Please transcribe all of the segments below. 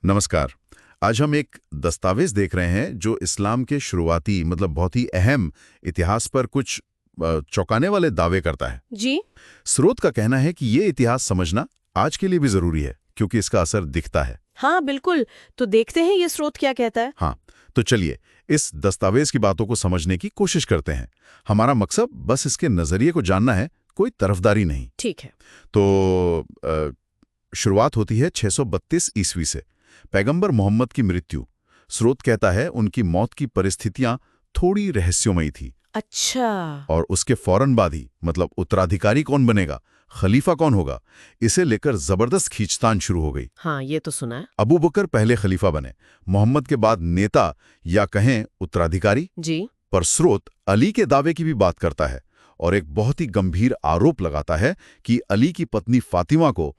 नमस्कार। आज हम एक दस्तावेज देख रहे हैं जो इस्लाम के शुरुआती बहुत ही अहम इतिहास पर कुछ चौंकाने वाले दावे करता है। जी। स्रोत का कहना है कि ये इतिहास समझना आज के लिए भी जरूरी है क्योंकि इसका असर दिखता है। हाँ बिल्कुल, तो देखते हैं ये स्रोत क्या कहता है। हाँ, तो चलिए इस दस्तावेज की बातों को समझने की कोशिश करते हैं। हमारा मकसद बस इसके नजरिए को जानना है, कोई तरफदारी नहीं। ठीक है। तो शुरुआत होती है 632 ईस्वी से। पैगंबर मोहम्मद की मृत्यु। स्रोत कहता है उनकी मौत की परिस्थितियां थोड़ी रहस्यमयी थी। अच्छा। और उसके फौरन बाद ही उत्तराधिकारी कौन बनेगा, खलीफा कौन होगा, इसे लेकर जबरदस्त खींचतान शुरू हो गई। हाँ, ये तो सुना है। अबू बकर पहले खलीफा बने, मोहम्मद के बाद नेता या कहें उत्तराधिकारी। जी। पर स्रोत अली के दावे की भी बात करता है और एक बहुत ही गंभीर आरोप लगाता है कि अली की पत्नी फातिमा को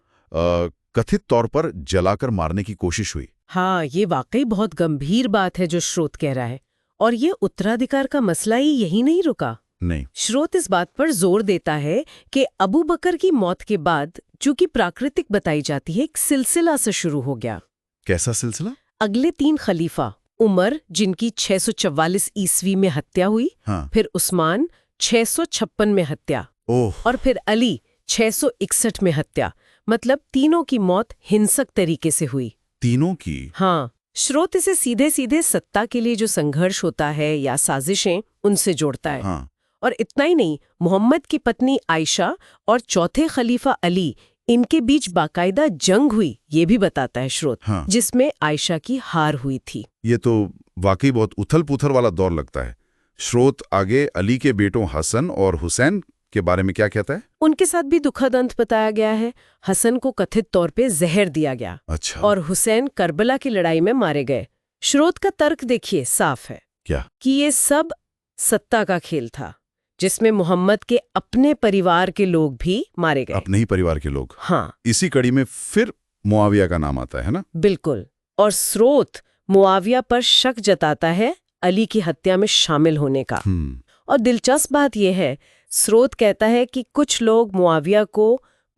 कथित तौर पर जलाकर मारने की कोशिश हुई। हाँ, ये वाकई बहुत गंभीर बात है जो स्रोत कह रहा है। और ये उत्तराधिकार का मसला ही यही नहीं रुका। नहीं, स्रोत इस बात पर जोर देता है कि अबू बकर की मौत के बाद, जो कि प्राकृतिक बताई जाती है, एक सिलसिला से शुरू हो गया। कैसा सिलसिला? अगले 3 खलीफा, उमर जिनकी 644 ईस्वी में हत्या हुई, हाँ। फिर उस्मान 656 में हत्या, ओह। और फिर अली 661 में हत्या। मतलब तीनों की मौत हिंसक तरीके से हुई। तीनों की? हाँ। स्रोत इसे सीधे सीधे सत्ता के लिए जो संघर्ष होता है या साजिशें, उनसे जोड़ता है। हाँ। और इतना ही नहीं, मोहम्मद की पत्नी आयशा और चौथे खलीफा अली, इनके बीच बाकायदा जंग हुई, ये भी बताता है स्रोत। हाँ। जिसमें आयशा की हार हुई थी। ये तो वाकई बहुत उथल पुथल वाला दौर लगता है। स्रोत आगे अली के बेटों हसन और हुसैन के बारे में क्या कहता है? उनके साथ भी दुखद अंत बताया गया है। हसन को कथित तौर पे जहर दिया गया। अच्छा। और हुसैन करबला की लड़ाई में मारे गए। स्रोत का तर्क देखिए, साफ है क्या? कि ये सब सत्ता का खेल था, जिसमें मोहम्मद के अपने परिवार के लोग भी मारे गए। अपने ही परिवार के लोग? हाँ। इसी कड़ी में फिर मुआविया का नाम आता है ना? बिल्कुल। और स्रोत मुआविया पर शक जताता है अली की हत्या में शामिल होने का। और दिलचस्प बात यह है, स्रोत कहता है कि कुछ लोग मुआविया को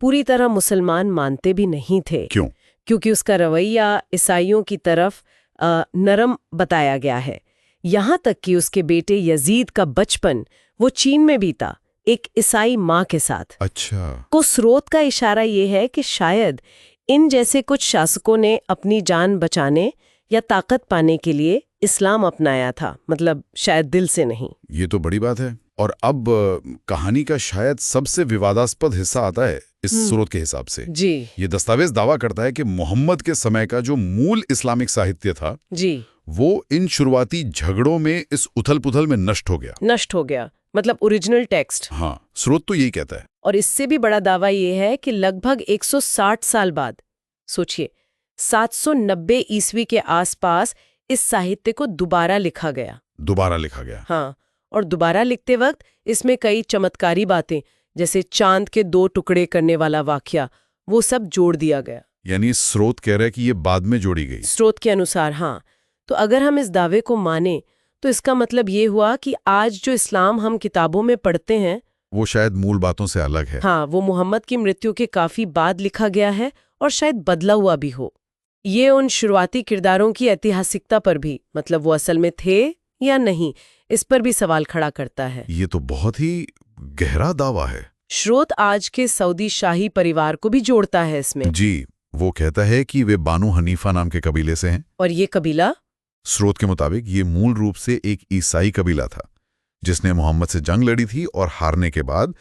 पूरी तरह मुसलमान मानते भी नहीं थे। क्यों? क्योंकि उसका रवैया ईसाइयों की तरफ नरम बताया गया है। यहाँ तक कि उसके बेटे यजीद का बचपन वो चीन में बीता, एक ईसाई माँ के साथ। अच्छा। को स्रोत का इशारा ये है कि शायद इन जैसे कुछ शासकों ने अपनी जान बचाने या ताकत पाने के लिए इस्लाम अपनाया था, मतलब शायद दिल से नहीं। ये तो बड़ी बात है। और अब कहानी का शायद सबसे विवादास्पद हिस्सा आता है इस स्रोत के हिसाब से। जी। ये दस्तावेज दावा करता है कि मोहम्मद के समय का जो मूल इस्लामिक साहित्य था, जी, वो इन शुरुआती झगड़ों में, इस उथल पुथल में नष्ट हो गया। मतलब ओरिजिनल टेक्स्ट। हाँ, स्रोत तो यही कहता है। और इससे भी बड़ा दावा ये है कि लगभग 160 साल बाद, सोचिए 790 ईस्वी के आसपास, इस साहित्य को दोबारा लिखा गया। हाँ। और दोबारा लिखते वक्त इसमें कई चमत्कारी बातें, जैसे चांद के 2 टुकड़े करने वाला वाकया, वो सब जोड़ दिया गया। यानी स्रोत कह रहा है कि ये बाद में जोड़ी गई। स्रोत के अनुसार, हाँ। तो अगर हम इस दावे को माने तो इसका मतलब ये हुआ कि आज जो इस्लाम हम किताबों में पढ़ते हैं, वो शायद मूल बातों से अलग है। हाँ, वो मोहम्मद की मृत्यु के काफी बाद लिखा गया है और शायद बदला हुआ भी हो। ये उन शुरुआती किरदारों की ऐतिहासिकता पर भी, मतलब वो असल में थे या नहीं, इस पर भी सवाल खड़ा करता है। ये तो बहुत ही गहरा दावा है। स्रोत आज के सऊदी शाही परिवार को भी जोड़ता है इसमें। जी, वो कहता है कि वे बानु हनीफा नाम के कबीले से हैं। और ये कबीला, स्रोत के मुताबिक, ये मूल रूप से एक ईसाई कबीला था जिसने मोहम्मद से जंग लड़ी थी और हारने के बाद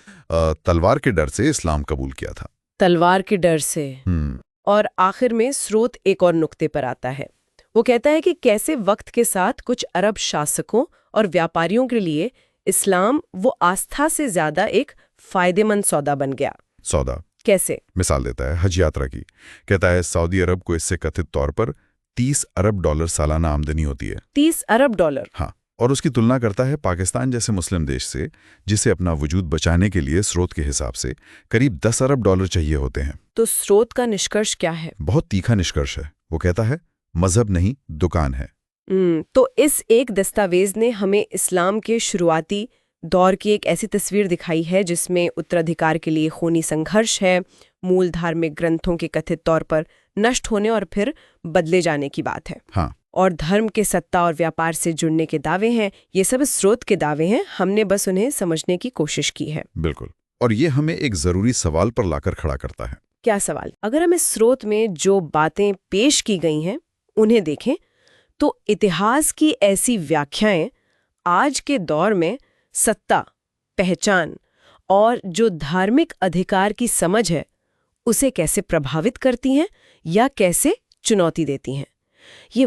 तलवार के डर से इस्लाम कबूल किया था। तलवार के डर से। और आखिर में स्रोत एक और नुक्ते पर आता है। वो कहता है कि कैसे वक्त के साथ कुछ अरब शासकों और व्यापारियों के लिए इस्लाम वो आस्था से ज्यादा एक फायदेमंद सौदा बन गया। सौदा कैसे? मिसाल देता है हज यात्रा की। कहता है सऊदी अरब को इससे कथित तौर पर $30 अरब सालाना आमदनी होती है। $30 अरब? हाँ। और उसकी तुलना करता है पाकिस्तान जैसे मुस्लिम देश से, जिसे अपना वजूद बचाने के लिए स्रोत के हिसाब से करीब $10 अरब चाहिए होते हैं। तो स्रोत का निष्कर्ष क्या है? बहुत तीखा निष्कर्ष है। वो कहता है मजहब नहीं, दुकान है। तो इस एक दस्तावेज ने हमें इस्लाम के शुरुआती दौर की एक ऐसी तस्वीर दिखाई है जिसमें उत्तराधिकार के लिए खूनी संघर्ष है, मूल धार्मिक ग्रंथों के कथित तौर पर नष्ट होने और फिर बदले जाने की बात है। हाँ। और धर्म के सत्ता और व्यापार से जुड़ने के दावे हैं, ये सब स्रोत के दावे हैं, हमने बस उन्हें समझने की कोशिश की है। बिल्कुल। और ये हमें एक जरूरी सवाल पर लाकर खड़ा करता है। क्या सवाल? अगर हम इस स्रोत में जो बातें पेश की गई हैं उन्हें देखें तो इतिहास की ऐसी व्याख्याएं आज के दौर में सत्ता, पहचान और जो धार्मिक अधिकार की समझ है उसे कैसे प्रभावित करती हैं या कैसे चुनौती देती हैं, ये